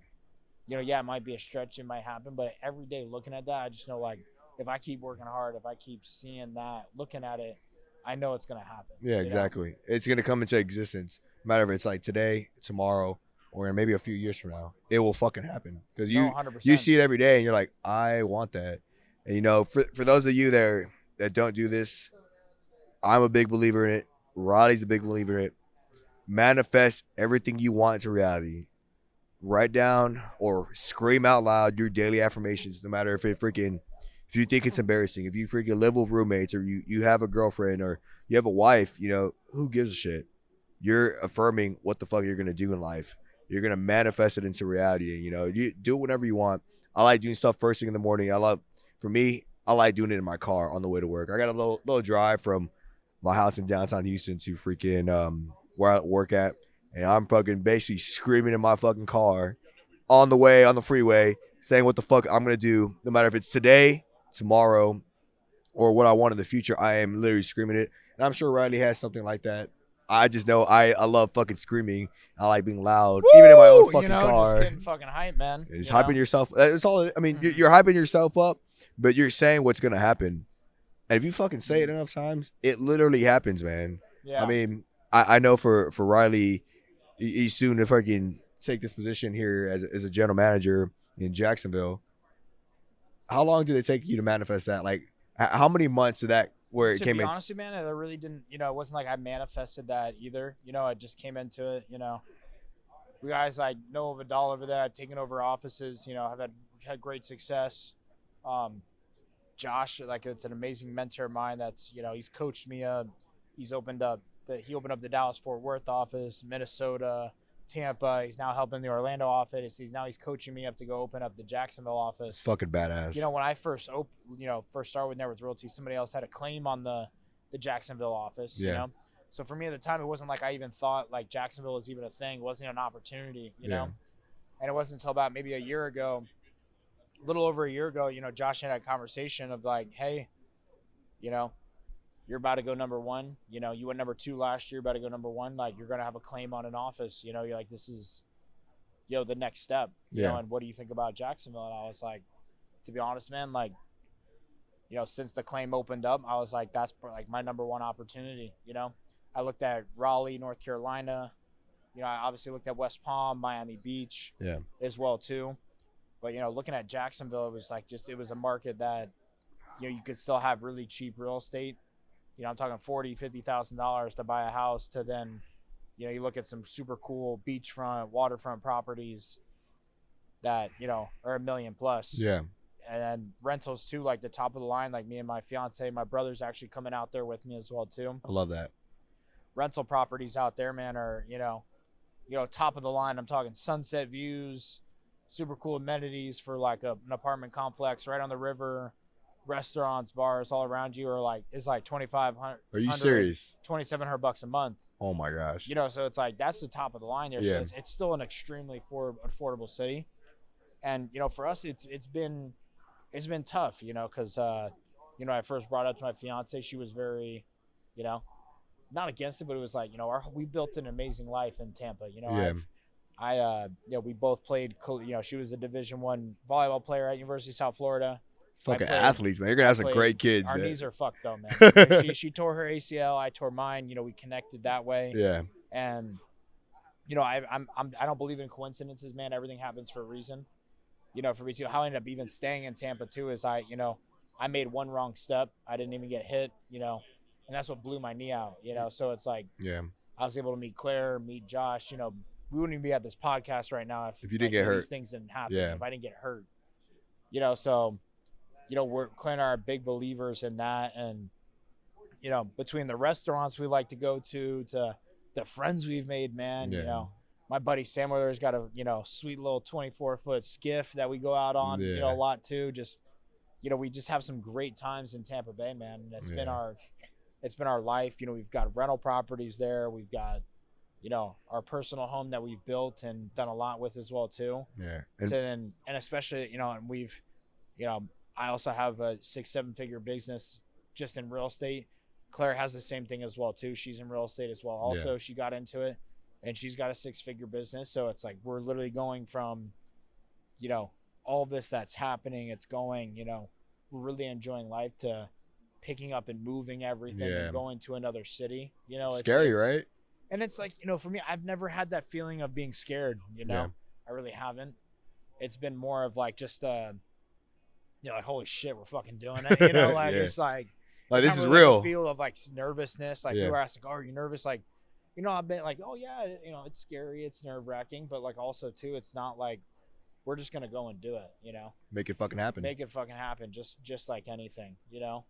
yeah, it might be a stretch, it might happen, but every day looking at that, I just know, like, if I keep working hard, if I keep seeing that, looking at it, I know it's going to happen. Yeah, exactly. It's going to come into existence. No matter if it's like today, tomorrow, or maybe a few years from now, it will fucking happen. Because you see it every day and you're like, I want that. And, for those of you that don't do this, I'm a big believer in it. Riley's a big believer in it. Manifest everything you want into reality. Write down or scream out loud your daily affirmations, no matter if you think it's embarrassing, if you freaking live with roommates, or you have a girlfriend, or you have a wife, who gives a shit? You're affirming what the fuck you're going to do in life. You're going to manifest it into reality. And, you do it whenever you want. I like doing stuff first thing in the morning. For me, I like doing it in my car on the way to work. I got a little drive from my house in downtown Houston to freaking where I work at. And I'm fucking basically screaming in my fucking car on the way, on the freeway, saying what the fuck I'm going to do. No matter if it's today, tomorrow, or what I want in the future, I am literally screaming it. And I'm sure Riley has something like that. I just know I love fucking screaming. I like being loud, even in my own fucking car. Just getting fucking hype, man. It's hyping yourself. That's all. I mean, you're hyping yourself up, but you're saying what's going to happen. And if you fucking say it enough times, it literally happens, man. Yeah. I mean, I know for Riley, he's soon to fucking take this position here as a general manager in Jacksonville. How long did it take you to manifest that? Like, how many months did that where it came in? To be honest with you, man, I really didn't, it wasn't like I manifested that either. I just came into it, We guys, I know of Vidal over there. I've taken over offices, I've had great success. Josh, like, it's an amazing mentor of mine that's, he's coached me up. He's opened up the Dallas-Fort Worth office, Minnesota, Tampa. He's now helping the Orlando office. He's coaching me up to go open up the Jacksonville office. It's fucking badass. When I first started with Net Worth Realty, somebody else had a claim on the Jacksonville office. Yeah. So for me at the time, it wasn't like I even thought like Jacksonville was even a thing. It wasn't an opportunity. You know, and it wasn't until about maybe a little over a year ago. Josh and I had a conversation of like, hey, you're about to go number one. You went number 2 last year, about to go number 1. Like, you're going to have a claim on an office. You're like, this is, the next step. And what do you think about Jacksonville? And I was like, to be honest, man, like, since the claim opened up, I was like, that's like my number 1 opportunity. I looked at Raleigh, North Carolina. You know, I obviously looked at West Palm, Miami Beach, as well too. But you know, looking at Jacksonville, it was like it was a market that, you know, you could still have really cheap real estate. You know, I'm talking $40,000-$50,000 to buy a house. To then, you know, you look at some super cool beachfront, waterfront properties that, you know, are $1 million plus. Yeah. And then rentals too, like the top of the line, like me and my fiance, my brother's actually coming out there with me as well too. I love that. Rental properties out there, man, are, you know, top of the line. I'm talking sunset views, super cool amenities for like an apartment complex right on the river, restaurants, bars all around you are like, it's like 2,500. Are you serious? $2,700 a month. Oh my gosh. You know, so it's like, that's the top of the line there. Yeah. So it's still an extremely affordable city. And, you know, for us, it's been tough, you know, because, you know, I first brought it up to my fiance. She was very, you know, not against it, but it was like, you know, we built an amazing life in Tampa. You know, you know, we both played, you know, she was a Division I volleyball player at University of South Florida. Fucking athletes, man. You're going to have some great kids, Our man. knees are fucked, though, man. she tore her ACL. I tore mine. You know, we connected that way. Yeah. And, you know, I don't believe in coincidences, man. Everything happens for a reason. You know, for me too, how I ended up even staying in Tampa too is I made one wrong step. I didn't even get hit, you know, and that's what blew my knee out, you know. So it's like, I was able to meet Claire, meet Josh, you know, we wouldn't even be at this podcast right now if you didn't get hurt. These things didn't happen. If I didn't get hurt, you know. So, you know, Claire and I are big believers in that. And, you know, between the restaurants we like to go to the friends we've made, man, you know. My buddy Sam Weather's got a, you know, sweet little 24-foot skiff that we go out on, you know, a lot too. Just, you know, we just have some great times in Tampa Bay, man. And it's been our life. You know, we've got rental properties there. We've got, you know, our personal home that we've built and done a lot with as well too. Yeah. And especially, you know, and we've, you know, I also have a 6-7 figure business just in real estate. Claire has the same thing as well too. She's in real estate as well. Also, she got into it. And she's got a 6-figure business. So it's like we're literally going from, you know, all this that's happening. It's going, you know, we're really enjoying life to picking up and moving everything and going to another city. You know, scary, right? And it's like, you know, for me, I've never had that feeling of being scared, you know. I really haven't. It's been more of like just, you know, like, holy shit, we're fucking doing it. You know, like it's like this is really real. Like a feel of like nervousness. Like people are asking, oh, are you nervous? Like, you know, I've been like, oh yeah, you know, it's scary, it's nerve-wracking, but like also too, it's not like we're just gonna go and do it, you know. Make it fucking happen. Just like anything, you know.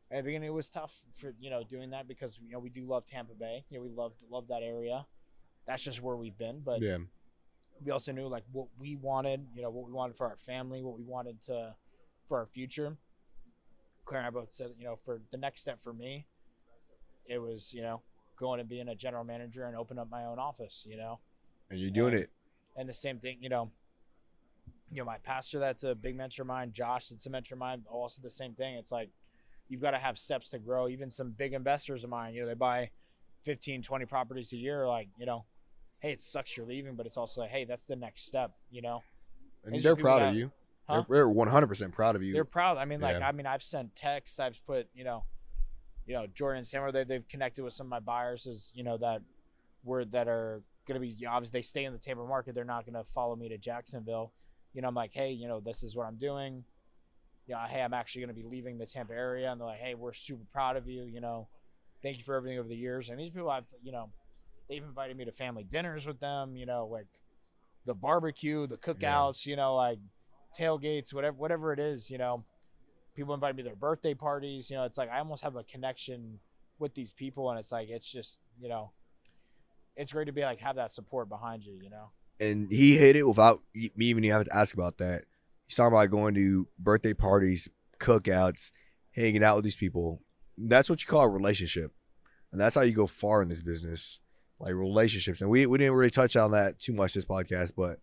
At the beginning, it was tough for, you know, doing that because, you know, we do love Tampa Bay. You know, we love that area. That's just where we've been, but we also knew like what we wanted, you know, what we wanted for our family, what we wanted for our future. Claire and I both said, you know, for the next step for me, it was, you know, going and being a general manager and open up my own office, you know. And you're doing it. And the same thing, you know, my pastor, that's a big mentor of mine. Josh, that's a mentor of mine. Also the same thing. It's like, you've got to have steps to grow. Even some big investors of mine, you know, they buy 15, 20 properties a year. Like, you know, hey, it sucks you're leaving, but it's also like, hey, that's the next step, you know. And they're proud of you. Huh? They're 100% proud of you. They're proud. I mean, like, I've sent texts. I've put, you know, Jordan and Sam, they've connected with some of my buyers as, you know, that are going to be, you know, obviously they stay in the Tampa market. They're not going to follow me to Jacksonville. You know, I'm like, hey, you know, this is what I'm doing. You know, hey, I'm actually going to be leaving the Tampa area. And they're like, hey, we're super proud of you. You know, thank you for everything over the years. And these people you know, they've invited me to family dinners with them, you know, like the barbecue, the cookouts, you know, like tailgates, whatever it is, you know. People invite me to their birthday parties. You know, it's like I almost have a connection with these people, and it's like it's just, you know, it's great to be like have that support behind you, you know. And he hit it without me even having to ask about that. He's talking about going to birthday parties, cookouts, hanging out with these people. That's what you call a relationship, and that's how you go far in this business, like relationships. And we didn't really touch on that too much this podcast, but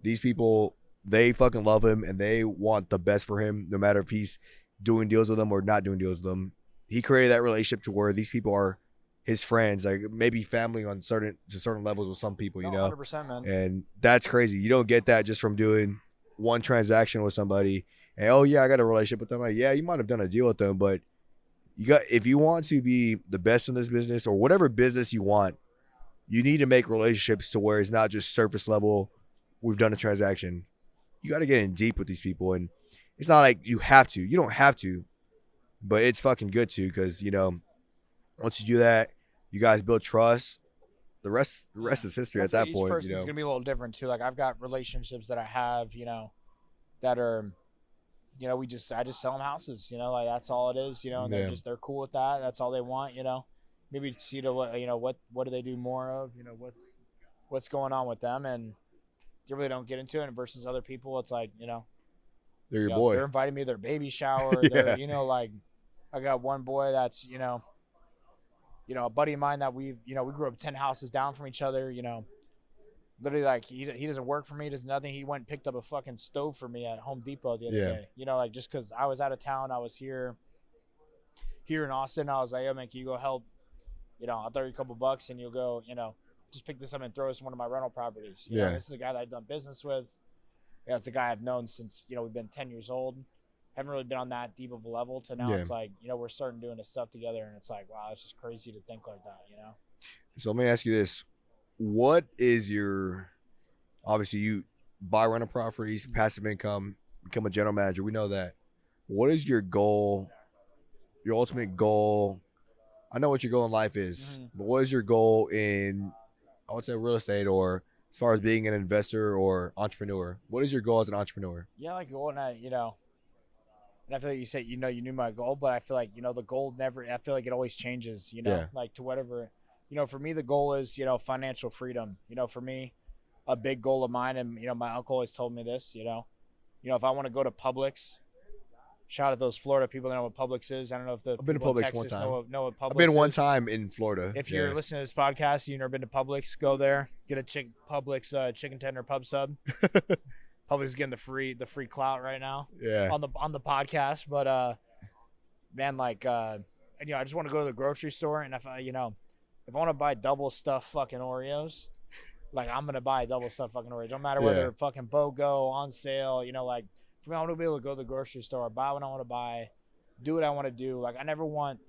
these people, they fucking love him and they want the best for him, no matter if he's doing deals with them or not doing deals with them. He created that relationship to where these people are his friends, like maybe family on certain levels with some people, you know. 100%, man. And that's crazy. You don't get that just from doing one transaction with somebody. And oh yeah, I got a relationship with them. Like, yeah, you might have done a deal with them, but if you want to be the best in this business or whatever business you want, you need to make relationships to where it's not just surface level. We've done a transaction. You got to get in deep with these people, and it's not like you have to. You don't have to, but it's fucking good to, because once you do that, you guys build trust. The rest is history at that each point. Person's gonna be a little different too. Like I've got relationships that I have, that are, I just sell them houses. Like that's all it is. And they're cool with that. That's all they want. Maybe see to what do they do more of? What's going on with them, and they really don't get into it. Versus other people, it's like they're your boy. They're inviting me to their baby shower. Yeah. They're like I got one boy that's a buddy of mine that we grew up 10 houses down from each other. Literally, like he doesn't work for me, he does nothing. He went and picked up a fucking stove for me at Home Depot the other day. Like just because I was out of town, I was here in Austin. I was like, "Yo, man, can you go help? I'll throw you a couple bucks and you'll go, just pick this up and throw us one of my rental properties." This is a guy that I've done business with. It's a guy I've known since we've been 10 years old. Haven't really been on that deep of a level to now. It's like we're starting doing this stuff together, and it's like, wow, it's just crazy to think like that. So let me ask you this: what is your, obviously you buy rental properties, passive income, become a general manager. We know that. What is your goal? Your ultimate goal? I know what your goal in life is, but what is your goal in, I would say, real estate, or as far as being an investor or entrepreneur? What is your goal as an entrepreneur? Yeah, like going at and I feel like you said, you knew my goal, but I feel like, the goal I feel like it always changes, like to whatever, for me, the goal is, financial freedom. For me, a big goal of mine, and, my uncle always told me this, if I want to go to Publix, shout out those Florida people that know what Publix is. I don't know if I've been to Publix one time. Know what Publix I've been one is. time in Florida. If you're listening to this podcast, you've never been to Publix, go there, get a Publix chicken tender pub sub. Publix is getting the free clout right now. Yeah. On the podcast, but man, like I just want to go to the grocery store, and if I want to buy double stuffed fucking Oreos, like I'm gonna buy double stuffed fucking Oreos. Don't matter whether they're fucking BOGO on sale. Like for me, I want to be able to go to the grocery store, buy what I want to buy, do what I want to do. Like I never want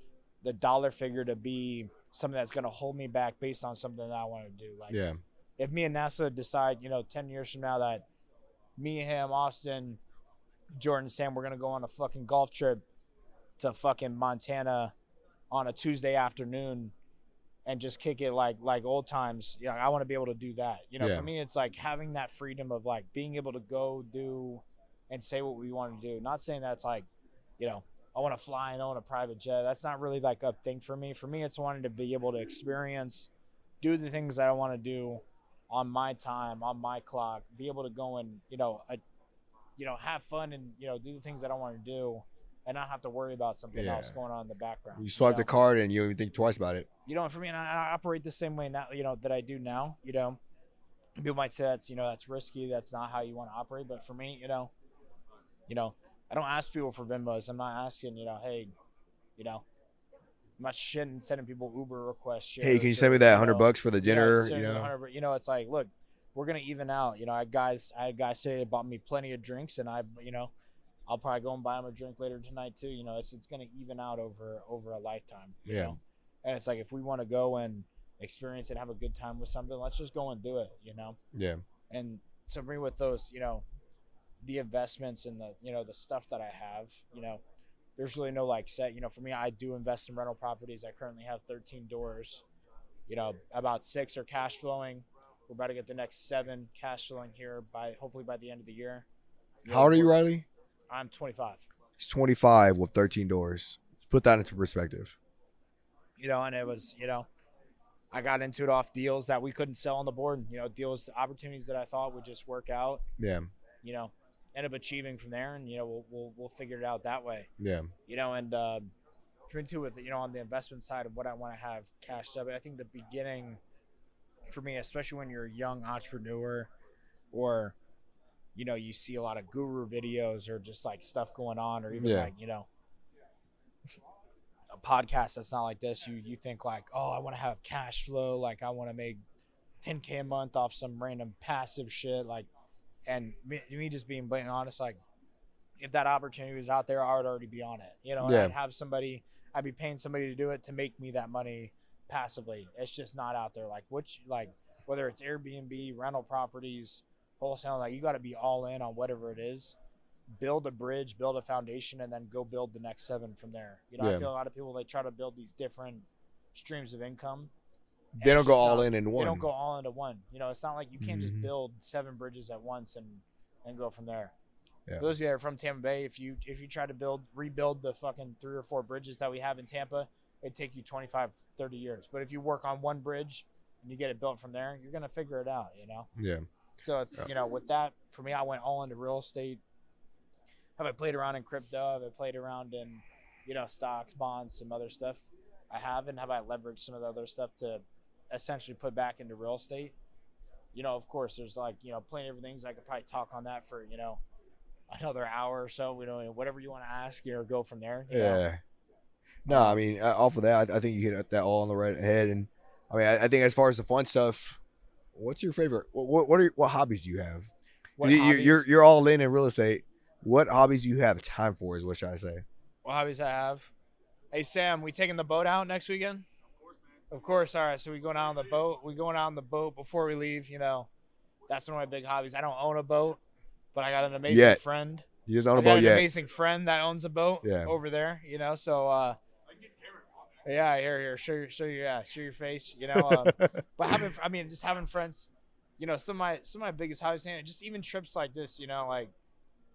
the dollar figure to be something that's gonna hold me back based on something that I want to do. Like if me and NASA decide 10 years from now that me, him, Austin, Jordan, Sam, we're going to go on a fucking golf trip to fucking Montana on a Tuesday afternoon and just kick it like old times. I want to be able to do that. For me, it's like having that freedom of like being able to go do and say what we want to do. Not saying that's like, I want to fly and own a private jet. That's not really like a thing for me. For me, it's wanting to be able to experience, do the things that I want to do on my time, on my clock, be able to go and, have fun and, do the things that I want to do and not have to worry about something else going on in the background. You swipe the card and you don't even think twice about it. For me, and I operate the same way now, that I do now, people might say that's, that's risky. That's not how you want to operate. But for me, I don't ask people for Venmos. I'm not asking, hey, I'm not shitting sending people Uber requests. Hey, can you send me that $100 for the dinner? It's like, look, we're gonna even out. I had guys today that bought me plenty of drinks, and I'll probably go and buy them a drink later tonight too. It's gonna even out over a lifetime. You know? And it's like if we want to go and experience and have a good time with something, let's just go and do it. Yeah. And to me, with those, the investments and the stuff that I have, there's really no like set, for me, I do invest in rental properties. I currently have 13 doors, about 6 are cash flowing. We're about to get the next 7 cash flowing here hopefully by the end of the year. How old are you, Riley? I'm 25. He's 25 with 13 doors. Let's put that into perspective. And it was, I got into it off deals that we couldn't sell on the board, deals, opportunities that I thought would just work out. Yeah. End up achieving from there, and we'll figure it out that way. Yeah. And for me too, with on the investment side of what I want to have cashed up, I think the beginning for me, especially when you're a young entrepreneur, or you see a lot of guru videos or just like stuff going on, or even like a podcast that's not like this, you think like, oh, I want to have cash flow, like I want to make $10K a month off some random passive shit, like. And me just being blatantly honest, like if that opportunity was out there, I would already be on it. I'd have somebody, I'd be paying somebody to do it to make me that money passively. It's just not out there. Like whether it's Airbnb, rental properties, wholesale, like you got to be all in on whatever it is. Build a bridge, build a foundation, and then go build the next 7 from there. You know, Yeah. I feel a lot of people, they try to build these different streams of income. They don't go all in one. They don't go all into one. You know, it's not like you can't just build 7 bridges at once and go from there. Yeah. For those of you that are from Tampa Bay, if you try to rebuild the fucking 3 or 4 bridges that we have in Tampa, it'd take you 25, 30 years. But if you work on one bridge and you get it built from there, you're going to figure it out, you know? Yeah. So it's, you know, with that, for me, I went all into real estate. Have I played around in crypto? Have I played around in, you know, stocks, bonds, some other stuff? I haven't. Have I leveraged some of the other stuff to essentially put back into real estate? You know, of course, there's like, you know, plenty of things. I could probably talk on that for, you know, another hour or so. You know, whatever you want to ask, you know, go from there. You know? No, I mean, off of that, I think you hit that all on the right head. And I mean, I think as far as the fun stuff, what's your favorite? What hobbies do you have? You're all in real estate. What hobbies do you have time for? Is what should I say? What hobbies I have? Hey Sam, we taking the boat out next weekend? Of course. All right. So we going out on the boat. We going out on the boat before we leave. You know, that's one of my big hobbies. I don't own a boat, but I got an amazing friend. You just own a boat yet? An amazing friend that owns a boat over there. You know, so yeah, here, show your face. You know, but just having friends. You know, some of my biggest hobbies, just even trips like this. You know, like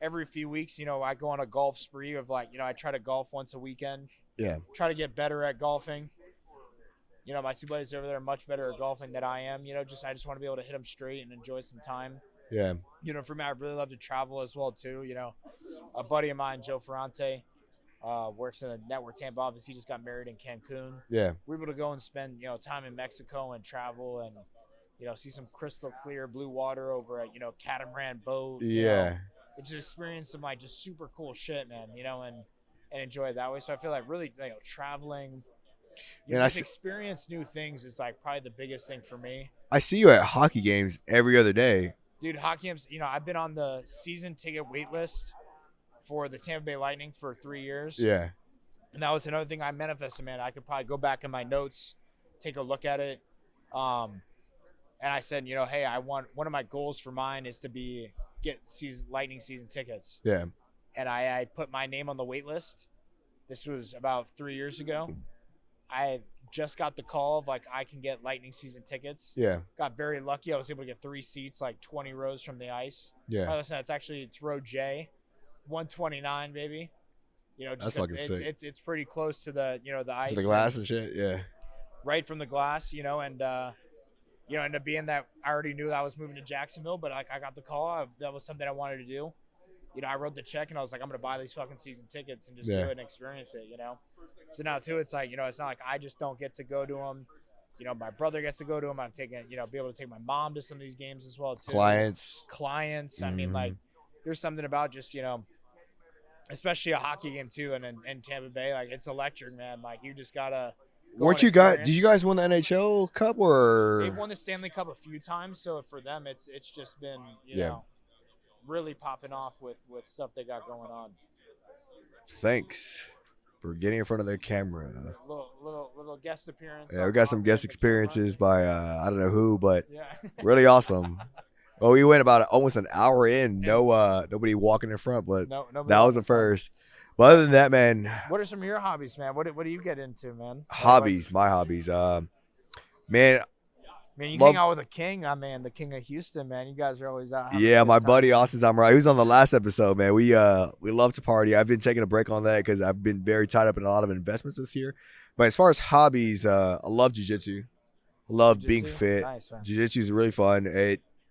every few weeks, you know, I go on a golf spree of like, you know, I try to golf once a weekend. Yeah. Try to get better at golfing. You know, my 2 buddies over there are much better at golfing than I am. You know, I just want to be able to hit them straight and enjoy some time. Yeah. You know, for me, I really love to travel as well too. You know, a buddy of mine, Joe Ferrante, works in the network Tampa office. He just got married in Cancun. Yeah. We're able to go and spend, you know, time in Mexico and travel and, you know, see some crystal clear blue water over a, you know, catamaran boat. Yeah. You know, just experience some like just super cool shit, man. You know, and enjoy it that way. So I feel like really, you know, traveling. You just experience new things is like probably the biggest thing for me. I see you at hockey games every other day. Dude, hockey games, you know, I've been on the season ticket wait list for the Tampa Bay Lightning for 3 years. Yeah. And that was another thing I manifested, man. I could probably go back in my notes, take a look at it. And I said, you know, hey, one of my goals for mine is to get Lightning season tickets. Yeah. And I put my name on the wait list. This was about 3 years ago. I just got the call of like I can get Lightning season tickets. Yeah. Got very lucky. I was able to get 3 seats, like 20 rows from the ice. Yeah. Oh, listen, it's row J, 129, baby. You know, just that's fucking sick. It's pretty close to the, you know, the ice. To the glass and shit. Yeah. Right from the glass, you know, and you know, ended up being that I already knew that I was moving to Jacksonville, but like I got the call. That was something I wanted to do. You know, I wrote the check and I was like, I'm going to buy these fucking season tickets and just do it and experience it, you know? So now, too, it's like, you know, it's not like I just don't get to go to them. You know, my brother gets to go to them. I'm taking, you know, be able to take my mom to some of these games as well, too. Clients. I mean, like, there's something about just, you know, especially a hockey game, too, and in Tampa Bay, like, it's electric, man. Like, you just got to Did you guys win the NHL Cup or? They've won the Stanley Cup a few times, so for them, it's just been, you know, really popping off with stuff they got going on. Thanks for getting in front of their camera. Little guest appearance. Yeah, we got some guest experiences by I don't know who, but yeah. really awesome. Well, we went about almost an hour in, nobody walking in front, but that was the first. But other than that, man. What are some of your hobbies, man? What do you get into, man? My hobbies. Man. Man, you hang out with the king, the king of Houston, man. You guys are always out. Yeah, my buddy Austin Zamora, he was on the last episode, man. We love to party. I've been taking a break on that because I've been very tied up in a lot of investments this year. But as far as hobbies, I love jiu-jitsu. I love being fit. Nice, man. Jiu-jitsu is really fun.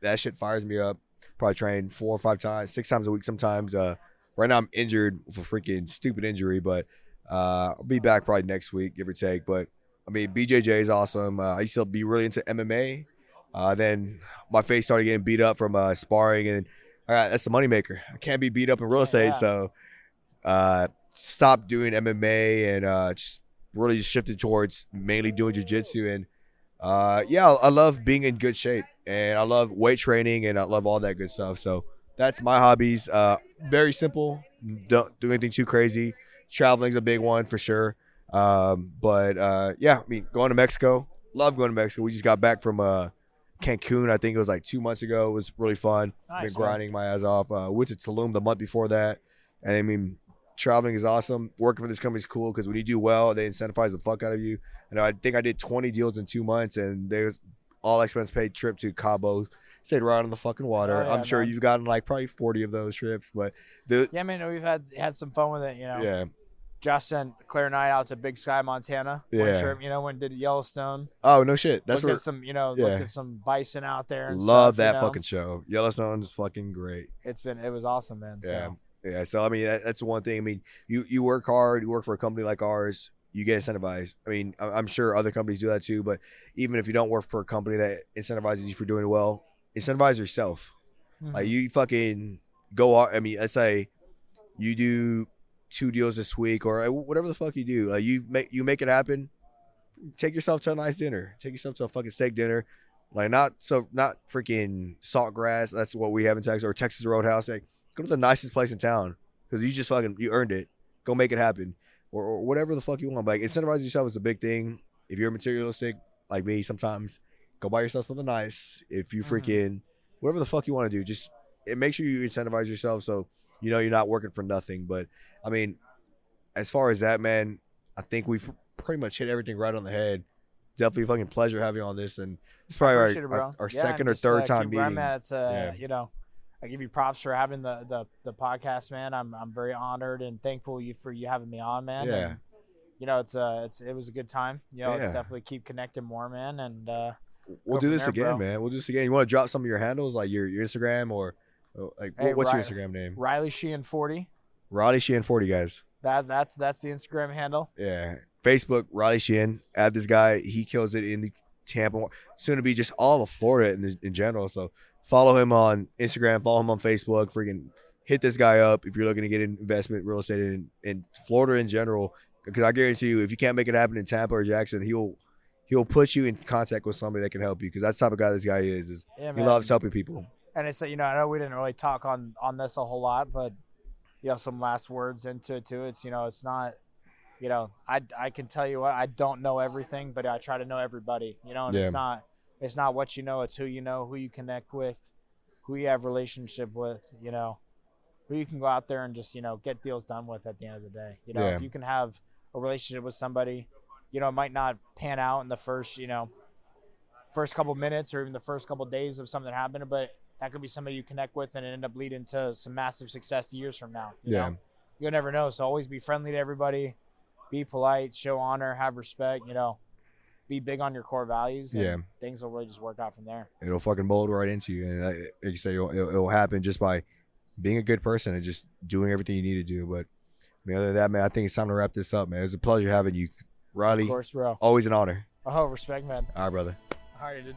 That shit fires me up. Probably train 4 or 5 times, 6 times a week sometimes. Right now I'm injured with a freaking stupid injury, but I'll be back probably next week, give or take. But I mean, BJJ is awesome. I used to be really into MMA. Then my face started getting beat up from sparring, and that's the moneymaker. I can't be beat up in real estate, so stopped doing MMA and just really shifted towards mainly doing jiu-jitsu. And I love being in good shape, and I love weight training, and I love all that good stuff. So that's my hobbies. Very simple. Don't do anything too crazy. Traveling's a big one for sure. Yeah, I mean, going to Mexico, love going to Mexico. We just got back from Cancun. I think it was like 2 months ago. It was really fun. Nice, Been grinding my ass off. Went to Tulum the month before that, and I mean, traveling is awesome. Working for this company is cool because when you do well, they incentivize the fuck out of you. I think I did 20 deals in 2 months, and there's all expense paid trip to Cabo. Stayed right on the fucking water. Oh, yeah, I'm sure man. you've gotten like probably 40 of those trips, but Yeah, man, we've had some fun with it. yeah. Justin, Claire and I out to Big Sky, Montana. One Yeah. trip, went did Yellowstone. Oh no shit. That's Looked where at some, yeah. looked at some bison out there. And love stuff, that fucking show. Yellowstone's fucking great. It was awesome, man. So. Yeah. So I mean, that's one thing. I mean, you work hard. You work for a company like ours. You get incentivized. I mean, I'm sure other companies do that too. But even if you don't work for a company that incentivizes you for doing well, incentivize yourself. Mm-hmm. Like you fucking go out. I mean, let's say you do 2 deals this week or whatever the fuck you do. Like you make it happen. Take yourself to a nice dinner. Take yourself to a fucking steak dinner. Like not freaking Saltgrass. That's what we have in Texas, or Texas Roadhouse. Like go to the nicest place in town because you earned it. Go make it happen, or whatever the fuck you want. But like incentivize yourself is a big thing. If you're materialistic like me, sometimes go buy yourself something nice. If you freaking whatever the fuck you want to do, just make sure you incentivize yourself so you're not working for nothing. But I mean, as far as that, man, I think we've pretty much hit everything right on the head. Definitely fucking pleasure having you on this, and it's probably our second or third time meeting. I give you props for having the podcast, man. I'm very honored and thankful for you having me on, man. Yeah. And, it was a good time. Let's definitely keep connecting more, man. And we'll do this again, man. We'll do this again. You want to drop some of your handles, like your Instagram or like what's your Instagram name? Riley Sheehan 40. Riley Sheehan 40, guys. That's the Instagram handle. Yeah. Facebook, Riley Sheehan. Add this guy. He kills it in the Tampa. Soon to be just all of Florida in general. So follow him on Instagram. Follow him on Facebook. Freaking hit this guy up if you're looking to get an investment real estate in Florida in general. Because I guarantee you, if you can't make it happen in Tampa or Jackson, he'll put you in contact with somebody that can help you. Because that's the type of guy this guy is he loves helping people. And it's I know we didn't really talk on this a whole lot, but some last words into it too. It's it's not. I can tell you what, I don't know everything, but I try to know everybody, and it's not what you know, it's who you know, who you connect with, who you have relationship with, who you can go out there and just, get deals done with at the end of the day. If you can have a relationship with somebody, it might not pan out in the first couple minutes or even the first couple days of something happening, but that could be somebody you connect with and end up leading to some massive success years from now. You know? You'll never know. So always be friendly to everybody. Be polite, show honor, have respect, be big on your core values. And things will really just work out from there. It'll fucking mold right into you. And like you say, it'll happen just by being a good person and just doing everything you need to do. But other than that, man, I think it's time to wrap this up, man. It was a pleasure having you, Riley. Of course, bro. Always an honor. Oh, respect, man. All right, brother. All right, dude.